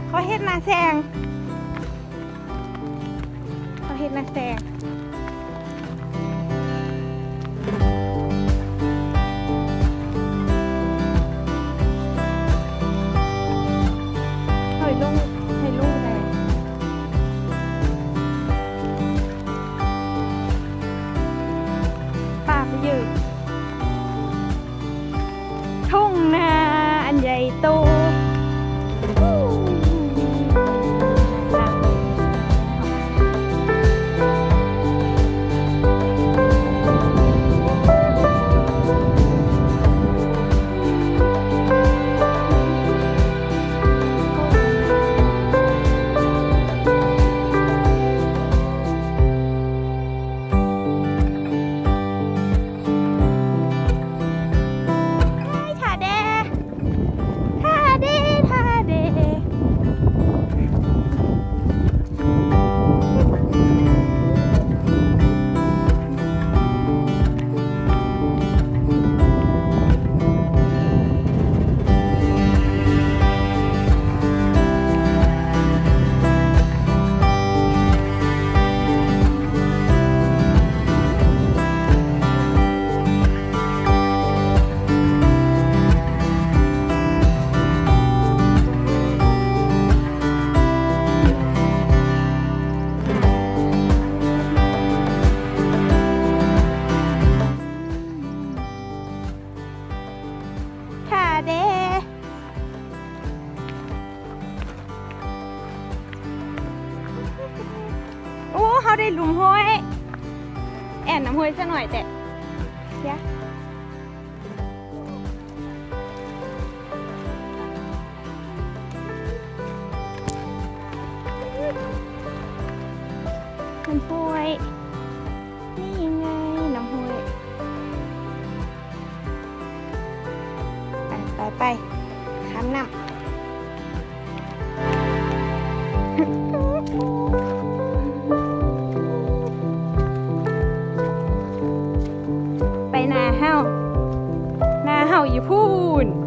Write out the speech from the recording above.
เขาเฮ็ดนาแซงเขาเฮ็ดนาแซงเฮ้ยลุงให้ลุงเลยป้าไปยืนทุ่งนาอันใหญ่โตโอ้เขาได้หลุมห้อยแอนน้ำห้อยซะหน่อยแต่เดี๋ยวน้ำห้วยนี่ยังไงน้ำห้วยไปข้ามน้ำไปนาเฮาอยู่พูน